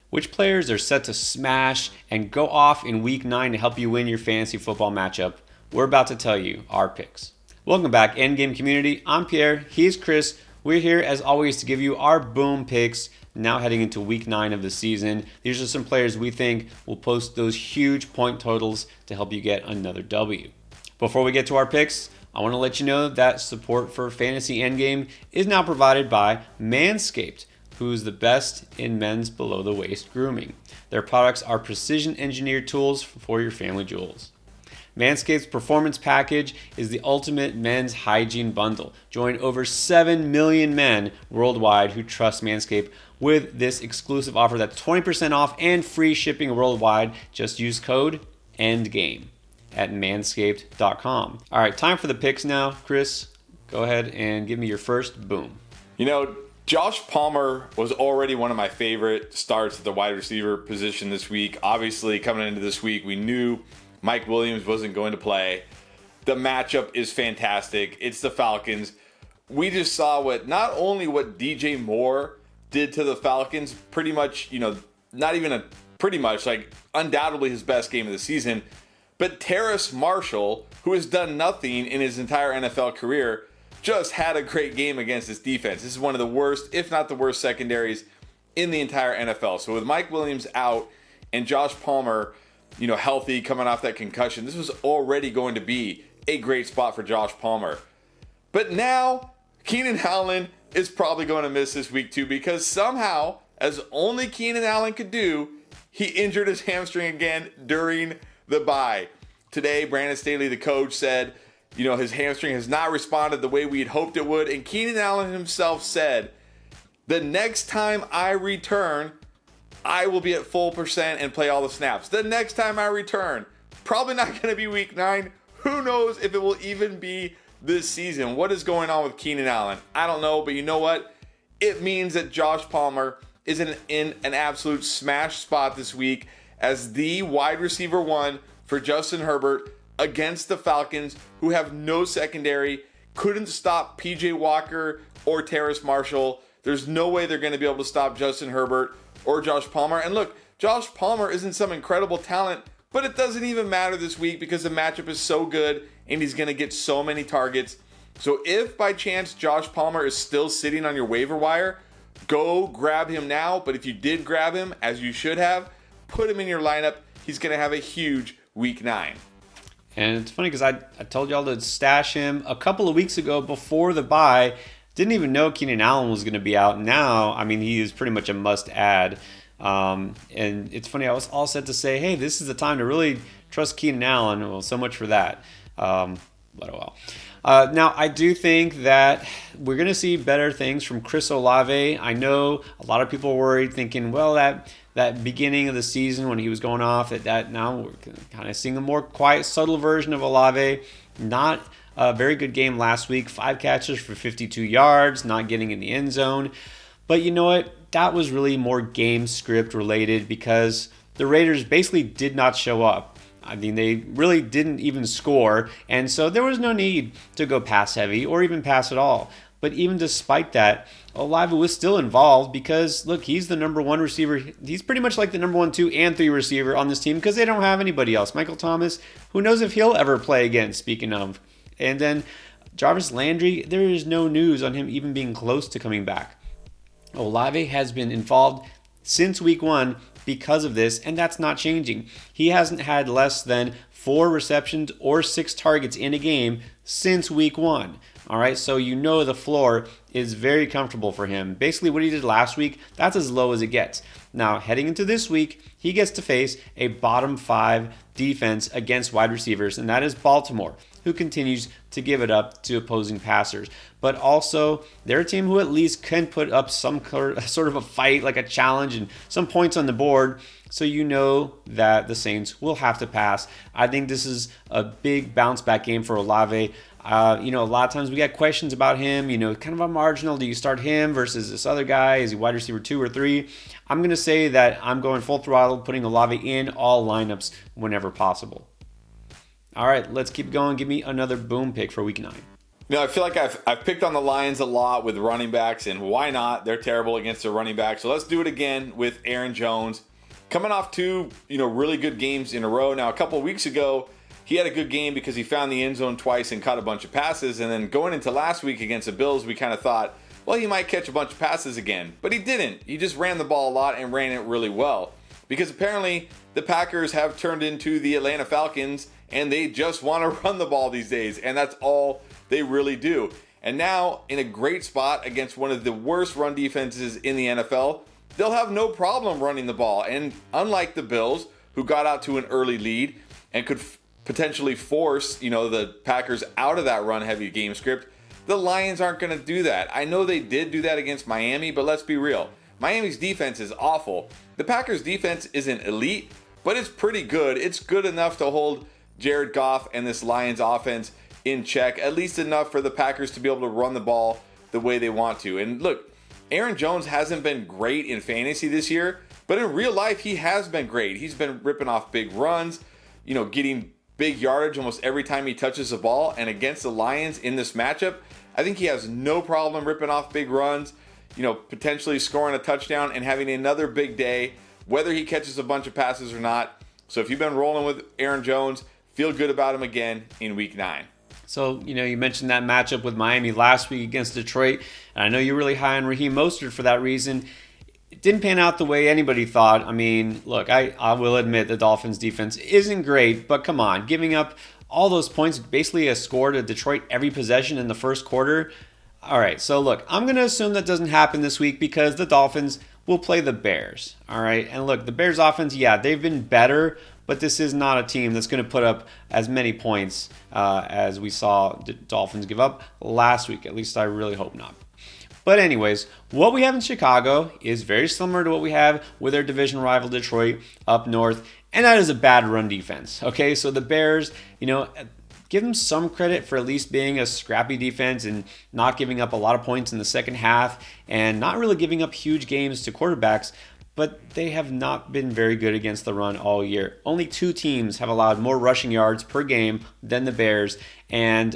Which players are set to smash and go off in week 9 to help you win your fantasy football matchup? We're about to tell you our picks. Welcome back, Endgame community. I'm Pierre. He's Chris. We're here as always to give you our boom picks now heading into week 9 of the season. These are some players we think will post those huge point totals to help you get another W. Before we get to our picks, I want to let you know that support for Fantasy Endgame is now provided by Manscaped, who's the best in men's below the waist grooming. Their products are precision engineered tools for your family jewels. Manscaped's Performance Package is the ultimate men's hygiene bundle. Join over 7 million men worldwide who trust Manscaped with this exclusive offer that's 20% off and free shipping worldwide. Just use code ENDGAME at manscaped.com. All right, time for the picks now. Chris, go ahead and give me your first boom. Josh Palmer was already one of my favorite starts at the wide receiver position this week. Obviously, coming into this week, we knew Mike Williams wasn't going to play. The matchup is fantastic. It's the Falcons. We just saw not only what DJ Moore did to the Falcons, pretty much, not even undoubtedly his best game of the season, but Terrace Marshall, who has done nothing in his entire NFL career, just had a great game against this defense. This is one of the worst, if not the worst, secondaries in the entire NFL. So with Mike Williams out and Josh Palmer, healthy, coming off that concussion, this was already going to be a great spot for Josh Palmer. But now, Keenan Allen is probably going to miss this week too, because somehow, as only Keenan Allen could do, he injured his hamstring again during the bye. Today, Brandon Staley, the coach, said, his hamstring has not responded the way we had hoped it would. And Keenan Allen himself said, the next time I return, I will be at full percent and play all the snaps. The next time I return, probably not going to be week 9. Who knows if it will even be this season? What is going on with Keenan Allen? I don't know, but you know what? It means that Josh Palmer is in an absolute smash spot this week as the wide receiver 1 for Justin Herbert against the Falcons, who have no secondary, couldn't stop PJ Walker or Terrace Marshall. There's no way they're going to be able to stop Justin Herbert or Josh Palmer. And look, Josh Palmer isn't some incredible talent, but it doesn't even matter this week because the matchup is so good and he's going to get so many targets. So if by chance Josh Palmer is still sitting on your waiver wire, go grab him now. But if you did grab him, as you should have, put him in your lineup. He's going to have a huge week 9. And it's funny because I told y'all to stash him a couple of weeks ago before the bye. Didn't even know Keenan Allen was going to be out. Now, he is pretty much a must-add. And it's funny, I was all set to say, hey, this is the time to really trust Keenan Allen. Well, so much for that. But oh well. Now, I do think that we're going to see better things from Chris Olave. I know a lot of people are worried, thinking, well, that beginning of the season when he was going off, that now we're kind of seeing a more quiet, subtle version of Olave. Not a very good game last week. 5 catches for 52 yards, not getting in the end zone. But you know what? That was really more game script related because the Raiders basically did not show up. They really didn't even score, and so there was no need to go pass heavy or even pass at all. But even despite that, Olave was still involved because, look, he's the number 1 receiver. He's pretty much like the number 1, 2, and 3 receiver on this team because they don't have anybody else. Michael Thomas, who knows if he'll ever play again, speaking of. And then Jarvis Landry, there is no news on him even being close to coming back. Olave has been involved since week 1 because of this, and that's not changing. He hasn't had less than 4 receptions or 6 targets in a game since week 1. All right, so the floor is very comfortable for him. Basically, what he did last week, that's as low as it gets. Now, heading into this week, he gets to face a bottom 5 defense against wide receivers, and that is Baltimore, who continues to give it up to opposing passers. But also, they're a team who at least can put up some sort of a fight, like a challenge, and some points on the board. So you know that the Saints will have to pass. I think this is a big bounce back game for Olave. A lot of times we got questions about him, kind of a marginal. Do you start him versus this other guy? Is he wide receiver 2 or 3? I'm going to say that I'm going full throttle, putting Olave in all lineups whenever possible. All right, let's keep going. Give me another boom pick for week 9. I feel like I've picked on the Lions a lot with running backs, and why not? They're terrible against the running back. So let's do it again with Aaron Jones. Coming off two, really good games in a row. Now, a couple of weeks ago, he had a good game because he found the end zone twice and caught a bunch of passes. And then going into last week against the Bills, we kind of thought, well, he might catch a bunch of passes again. But he didn't. He just ran the ball a lot and ran it really well. Because apparently the Packers have turned into the Atlanta Falcons, and they just want to run the ball these days. And that's all they really do. And now, in a great spot against one of the worst run defenses in the NFL, they'll have no problem running the ball. And unlike the Bills, who got out to an early lead and could potentially force, the Packers out of that run-heavy game script, the Lions aren't going to do that. I know they did do that against Miami, but let's be real. Miami's defense is awful. The Packers' defense isn't elite, but it's pretty good. It's good enough to hold Jared Goff and this Lions offense in check, at least enough for the Packers to be able to run the ball the way they want to. And look, Aaron Jones hasn't been great in fantasy this year, but in real life, he has been great. He's been ripping off big runs, getting big yardage almost every time he touches the ball. And against the Lions in this matchup, I think he has no problem ripping off big runs, potentially scoring a touchdown and having another big day, whether he catches a bunch of passes or not. So if you've been rolling with Aaron Jones, feel good about him again in Week 9. So, you mentioned that matchup with Miami last week against Detroit, and I know you're really high on Raheem Mostert for that reason. It didn't pan out the way anybody thought. I mean, look, I will admit the Dolphins' defense isn't great, but come on, giving up all those points, basically a score to Detroit every possession in the first quarter. All right, so look, I'm going to assume that doesn't happen this week because the Dolphins will play the Bears. All right, and look, the Bears' offense, yeah, they've been better, but this is not a team that's going to put up as many points as we saw the Dolphins give up last week. At least I really hope not. But anyways, what we have in Chicago is very similar to what we have with our division rival Detroit up north, and that is a bad run defense. Okay, so the Bears, give them some credit for at least being a scrappy defense and not giving up a lot of points in the second half and not really giving up huge games to quarterbacks. But they have not been very good against the run all year. Only 2 teams have allowed more rushing yards per game than the Bears, and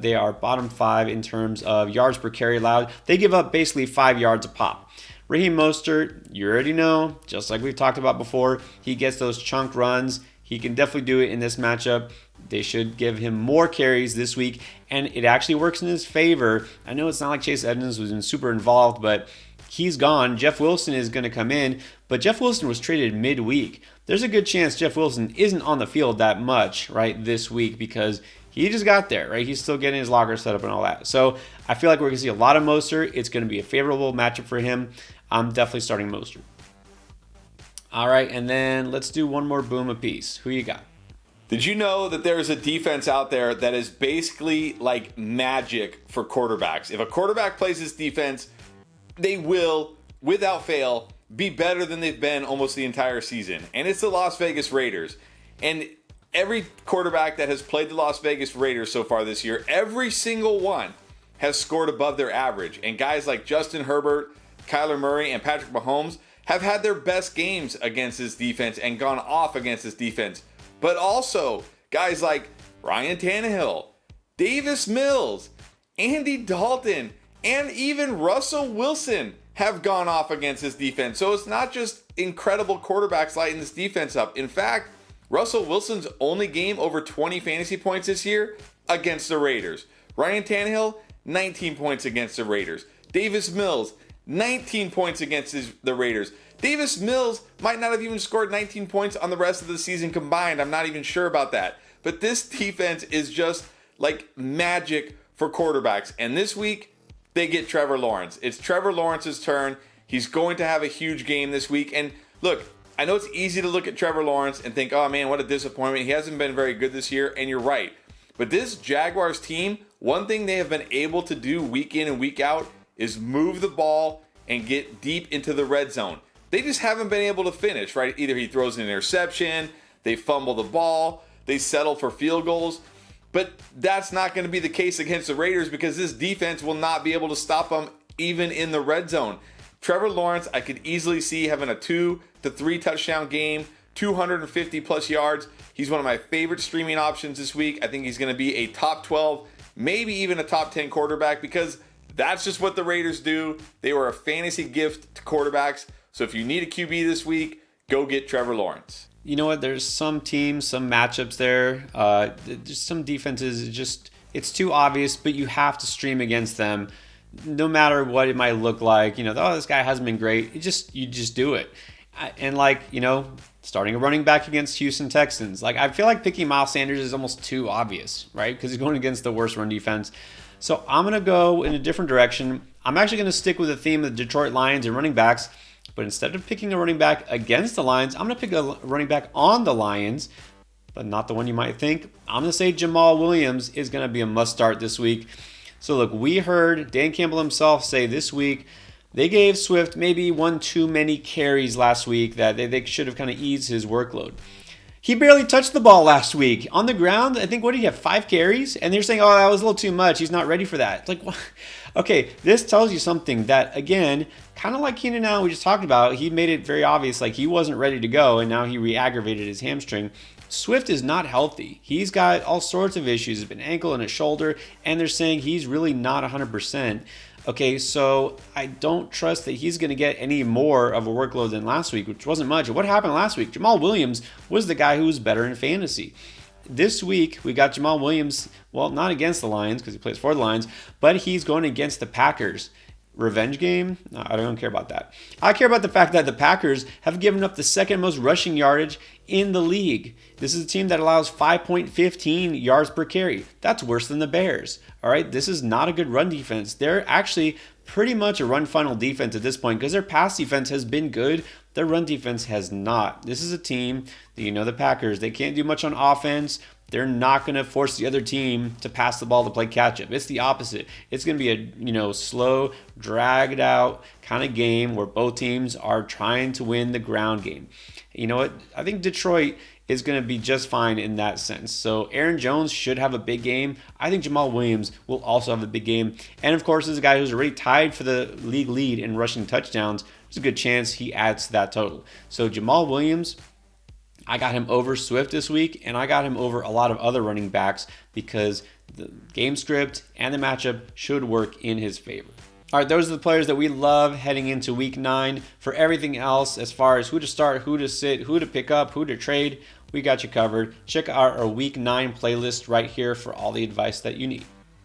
they are bottom 5 in terms of yards per carry allowed. They give up basically 5 yards a pop. Raheem Mostert, you already know, just like we've talked about before, he gets those chunk runs. He can definitely do it in this matchup. They should give him more carries this week, and it actually works in his favor. I know it's not like Chase Edmonds was super involved, but he's gone. Jeff Wilson is going to come in, but Jeff Wilson was traded midweek. There's a good chance Jeff Wilson isn't on the field that much, right, this week because he just got there, right? He's still getting his locker set up and all that. So I feel like we're going to see a lot of Mostert. It's going to be a favorable matchup for him. I'm definitely starting Mostert. All right, and then let's do one more boom apiece. Who you got? Did you know that there's a defense out there that is basically like magic for quarterbacks? If a quarterback plays this defense, they will, without fail, be better than they've been almost the entire season. And it's the Las Vegas Raiders. And every quarterback that has played the Las Vegas Raiders so far this year, every single one has scored above their average. And guys like Justin Herbert, Kyler Murray, and Patrick Mahomes have had their best games against this defense and gone off against this defense. But also, guys like Ryan Tannehill, Davis Mills, Andy Dalton, and even Russell Wilson have gone off against this defense. So it's not just incredible quarterbacks lighting this defense up. In fact, Russell Wilson's only game over 20 fantasy points this year against the Raiders. Ryan Tannehill, 19 points against the Raiders. Davis Mills, 19 points against the Raiders. Davis Mills might not have even scored 19 points on the rest of the season combined. I'm not even sure about that. But this defense is just like magic for quarterbacks. And this week, they get Trevor Lawrence. It's Trevor Lawrence's turn. He's going to have a huge game this week. And look, I know it's easy to look at Trevor Lawrence and think, oh man, what a disappointment. He hasn't been very good this year. And you're right. But this Jaguars team, one thing they have been able to do week in and week out is move the ball and get deep into the red zone. They just haven't been able to finish, right? Either he throws an interception, they fumble the ball, they settle for field goals. But that's not going to be the case against the Raiders because this defense will not be able to stop them even in the red zone. Trevor Lawrence, I could easily see having a 2 to 3 touchdown game, 250 plus yards. He's one of my favorite streaming options this week. I think he's going to be a top 12, maybe even a top 10 quarterback, because that's just what the Raiders do. They were a fantasy gift to quarterbacks. So if you need a QB this week, go get Trevor Lawrence. You know what? There's some teams, some matchups there. Just some defenses, it's too obvious, but you have to stream against them, no matter what it might look like. This guy hasn't been great. You just do it. And starting a running back against Houston Texans. I feel like picking Miles Sanders is almost too obvious, right? Because he's going against the worst run defense. So I'm going to go in a different direction. I'm actually going to stick with the theme of the Detroit Lions and running backs. But instead of picking a running back against the Lions, I'm going to pick a running back on the Lions, but not the one you might think. I'm going to say Jamal Williams is going to be a must start this week. So look, we heard Dan Campbell himself say this week they gave Swift maybe one too many carries last week, that they should have kind of eased his workload. He barely touched the ball last week. On the ground, I think, what did he have, 5 carries? And they're saying, oh, that was a little too much. He's not ready for that. It's like, what? Okay, this tells you something that, again, kind of like Keenan Allen we just talked about, he made it very obvious, he wasn't ready to go, and now he re-aggravated his hamstring. Swift is not healthy. He's got all sorts of issues. He's been ankle and a shoulder, and they're saying he's really not 100%. Okay, so I don't trust that he's going to get any more of a workload than last week, which wasn't much. What happened last week? Jamal Williams was the guy who was better in fantasy. This week, we got Jamal Williams, well, not against the Lions because he plays for the Lions, but he's going against the Packers. Revenge game? No, I don't care about that. I care about the fact that the Packers have given up the second most rushing yardage in the league. This is a team that allows 5.15 yards per carry. That's worse than the Bears. All right, this is not a good run defense. They're actually pretty much a run funnel defense at this point because their pass defense has been good. Their run defense has not. This is a team that, the Packers, they can't do much on offense. They're not going to force the other team to pass the ball to play catch up. It's the opposite. It's going to be a slow, dragged out kind of game where both teams are trying to win the ground game. You know what? I think Detroit is going to be just fine in that sense. So Aaron Jones should have a big game. I think Jamal Williams will also have a big game. And of course, as a guy who's already tied for the league lead in rushing touchdowns, there's a good chance he adds to that total. So Jamal Williams, I got him over Swift this week, and I got him over a lot of other running backs because the game script and the matchup should work in his favor. All right, those are the players that we love heading into week 9. For everything else, as far as who to start, who to sit, who to pick up, who to trade, we got you covered. Check out our week 9 playlist right here for all the advice that you need.